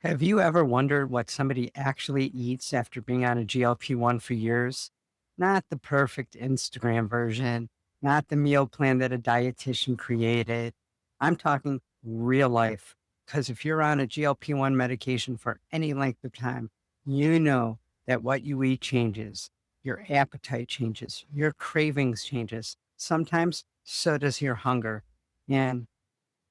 Have you ever wondered what somebody actually eats after being on a GLP-1 for years? Not the perfect Instagram version, not the meal plan that a dietitian created. I'm talking real life. Because if you're on a GLP-1 medication for any length of time, you know that what you eat changes. Your appetite changes, your cravings changes. Sometimes so does your hunger. And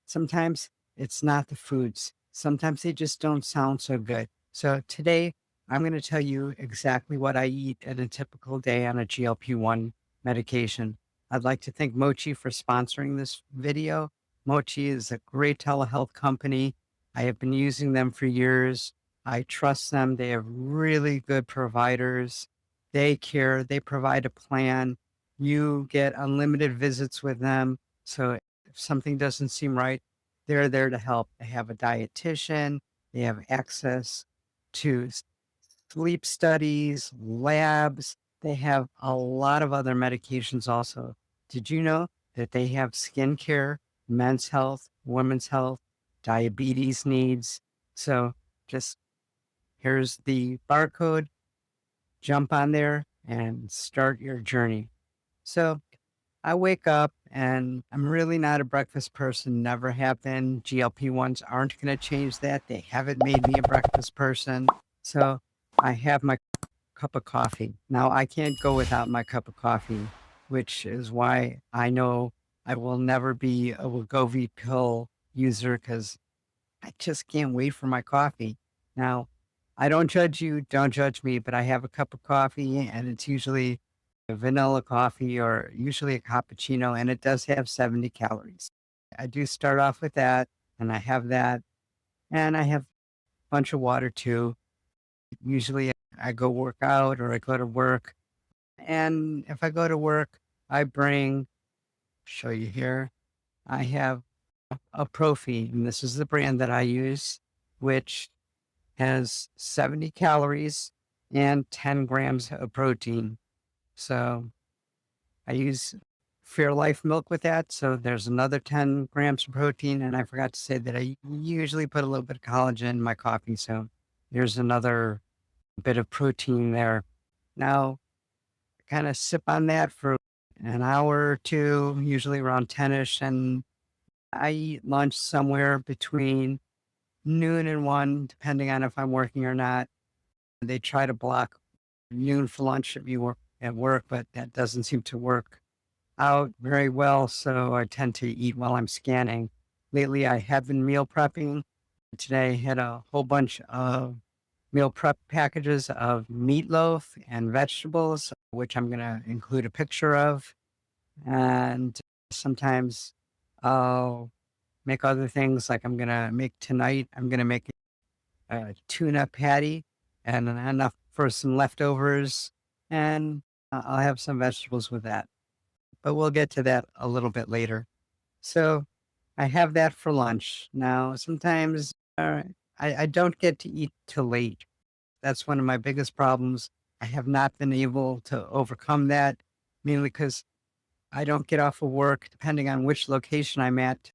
sometimes it's not the foods. Sometimes they just don't sound so good. So today I'm going to tell you exactly what I eat in a typical day on a GLP-1 medication. I'd like to thank Mochi for sponsoring this video. Mochi is a great telehealth company. I have been using them for years. I trust them. They have really good providers. They care. They provide a plan. You get unlimited visits with them. So if something doesn't seem right, they're there to help. They have a dietitian, they have access to sleep studies, labs. They have a lot of other medications also. Did you know that they have skincare, men's health, women's health, diabetes needs? So just here's the barcode, jump on there and start your journey. So I wake up and I'm really not a breakfast person, never have been. GLP-1s aren't going to change that. They haven't made me a breakfast person. So I have my cup of coffee. Now I can't go without my cup of coffee, which is why I know I will never be a Wegovy pill user because I just can't wait for my coffee. Now, I don't judge you, don't judge me, but I have a cup of coffee and it's usually a vanilla coffee or usually a cappuccino, and it does have 70 calories. I do start off with that, and I have that, and I have a bunch of water too. Usually I go work out or I go to work. And if I go to work, I bring, show you here, I have a proffee, and this is the brand that I use, which has 70 calories and 10 grams of protein. So I use Fairlife milk with that. So there's another 10 grams of protein. And I forgot to say that I usually put a little bit of collagen in my coffee. So there's another bit of protein there. Now, kind of sip on that for an hour or two, usually around 10ish. And I eat lunch somewhere between noon and 1, depending on if I'm working or not. They try to block noon for lunch if you work at work, but that doesn't seem to work out very well. So I tend to eat while I'm scanning. Lately, I have been meal prepping. Today, I had a whole bunch of meal prep packages of meatloaf and vegetables, which I'm going to include a picture of. And sometimes I'll make other things like I'm going to make tonight. I'm going to make a tuna patty and enough for some leftovers, and I'll have some vegetables with that. But we'll get to that a little bit later. So I have that for lunch. Now, sometimes I don't get to eat till late. That's one of my biggest problems. I have not been able to overcome that, mainly because I don't get off of work, depending on which location I'm at,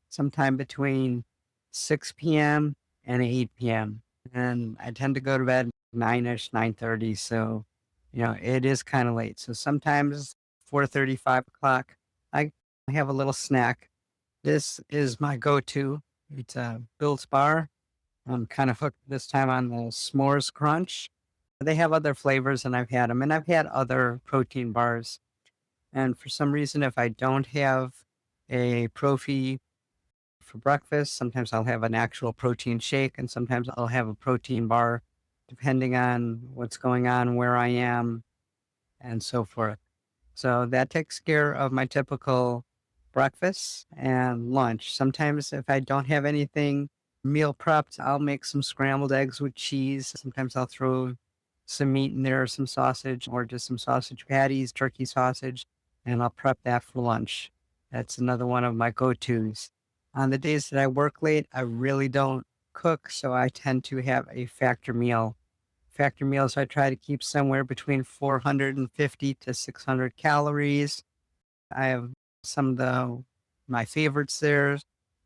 sometime between 6 p.m. and 8 p.m. And I tend to go to bed 9ish, 9:30. So, it is kind of late. So sometimes 4:30, 5 o'clock, I have a little snack. This is my go-to. It's a Built bar. I'm kind of hooked this time on the s'mores crunch. They have other flavors and I've had them, and I've had other protein bars. And for some reason, if I don't have a profi for breakfast, sometimes I'll have an actual protein shake and sometimes I'll have a protein bar, depending on what's going on, where I am, and so forth. So that takes care of my typical breakfast and lunch. Sometimes, if I don't have anything meal prepped, I'll make some scrambled eggs with cheese. Sometimes I'll throw some meat in there, some sausage, or just some sausage patties, turkey sausage, and I'll prep that for lunch. That's another one of my go tos. On the days that I work late, I really don't cook, so I tend to have a factor meal. Factor meals, I try to keep somewhere between 450 to 600 calories. I have some of my favorites there,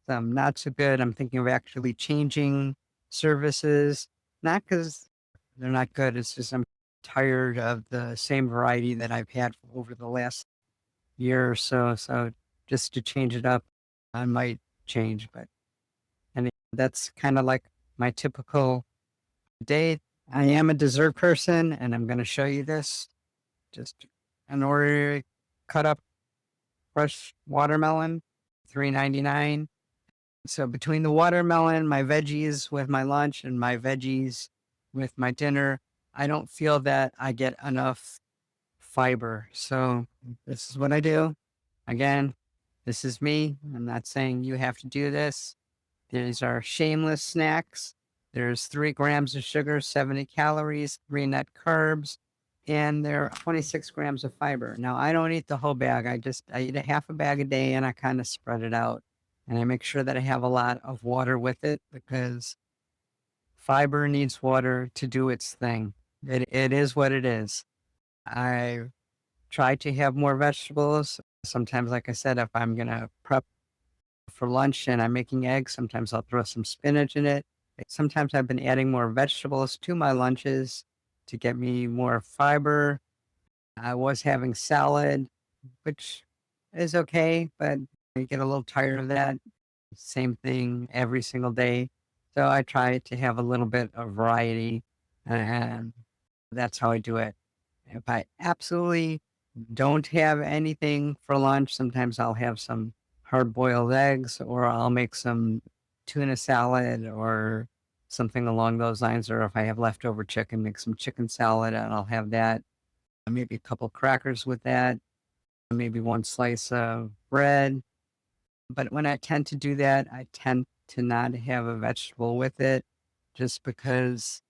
some not so good. I'm thinking of actually changing services, not because they're not good. It's just I'm tired of the same variety that I've had over the last year or so. So just to change it up, I might change. But and that's kind of like my typical day. I am a dessert person, and I'm going to show you this. Just in order to cut up fresh watermelon, $3.99. So between the watermelon, my veggies with my lunch, and my veggies with my dinner, I don't feel that I get enough fiber. So this is what I do. Again, this is me. I'm not saying you have to do this. These are shameless snacks. There's 3 grams of sugar, 70 calories, 3 net carbs, and there are 26 grams of fiber. Now, I don't eat the whole bag. I eat a half a bag a day, and I kind of spread it out. And I make sure that I have a lot of water with it because fiber needs water to do its thing. It is what it is. I try to have more vegetables. Sometimes, like I said, if I'm going to prep for lunch and I'm making eggs, sometimes I'll throw some spinach in it. Sometimes I've been adding more vegetables to my lunches to get me more fiber. I was having salad, which is okay, but I get a little tired of that. Same thing every single day. So I try to have a little bit of variety, and that's how I do it. If I absolutely don't have anything for lunch, sometimes I'll have some hard boiled eggs, or I'll make some tuna salad or something along those lines. Or if I have leftover chicken, make some chicken salad and I'll have that. Maybe a couple crackers with that, maybe 1 slice of bread. But when I tend to do that, I tend to not have a vegetable with it just because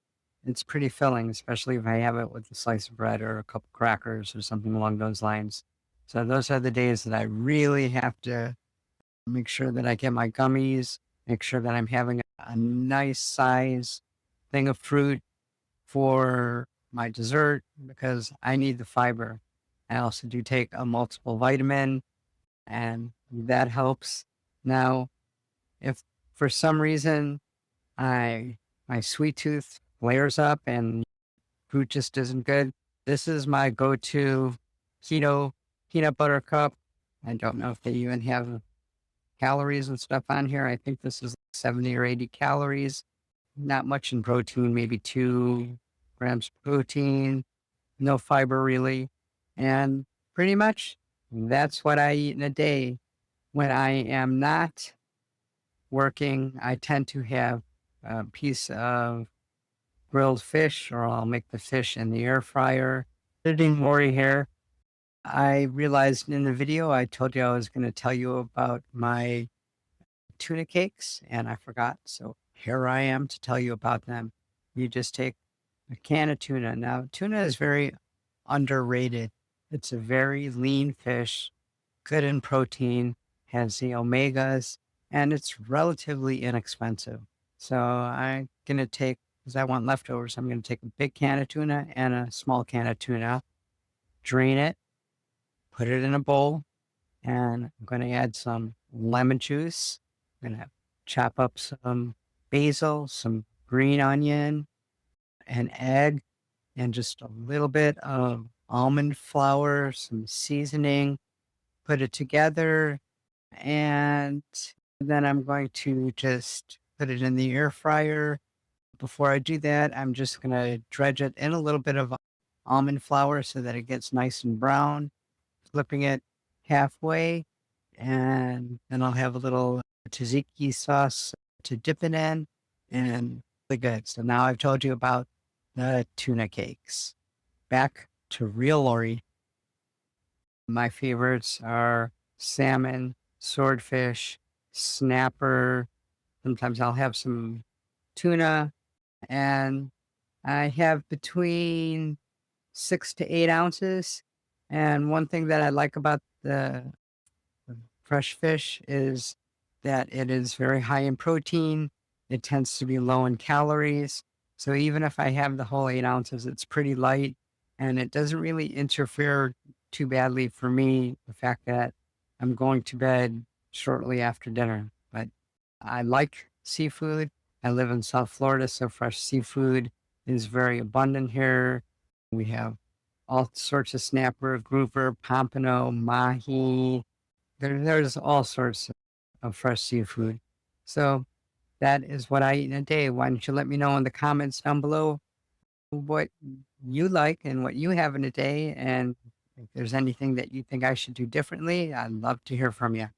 it's pretty filling, especially if I have it with a slice of bread or a couple crackers or something along those lines. So those are the days that I really have to make sure that I get my gummies, make sure that I'm having a nice size thing of fruit for my dessert because I need the fiber. I also do take a multiple vitamin and that helps. Now, if for some reason I my sweet tooth flares up and fruit just isn't good, this is my go-to keto peanut butter cup. I don't know if they even have calories and stuff on here. I think this is 70 or 80 calories. Not much in protein, maybe 2 grams of protein, no fiber really. And pretty much that's what I eat in a day. When I am not working, I tend to have a piece of grilled fish, or I'll make the fish in the air fryer. Editing Maury here. I realized in the video I told you I was going to tell you about my tuna cakes, and I forgot. So here I am to tell you about them. You just take a can of tuna. Now, tuna is very underrated. It's a very lean fish, good in protein, has the omegas, and it's relatively inexpensive. So I'm going to take, because I want leftovers, I'm going to take a big can of tuna and a small can of tuna, drain it, put it in a bowl, and I'm going to add some lemon juice. I'm going to chop up some basil, some green onion, an egg, and just a little bit of almond flour, some seasoning, put it together, and then I'm going to just put it in the air fryer. Before I do that, I'm just going to dredge it in a little bit of almond flour so that it gets nice and brown, flipping it halfway, and then I'll have a little tzatziki sauce to dip it in, and really good. So now I've told you about the tuna cakes. Back to real Lori. My favorites are salmon, swordfish, snapper. Sometimes I'll have some tuna, and I have between 6 to 8 ounces. And one thing that I like about the fresh fish is that it is very high in protein. It tends to be low in calories. So even if I have the whole 8 ounces, it's pretty light and it doesn't really interfere too badly for me. The fact that I'm going to bed shortly after dinner, but I like seafood. I live in South Florida, so fresh seafood is very abundant here. We have all sorts of snapper, grouper, pompano, mahi. There's all sorts of fresh seafood. So that is what I eat in a day. Why don't you let me know in the comments down below what you like and what you have in a day? And if there's anything that you think I should do differently, I'd love to hear from you.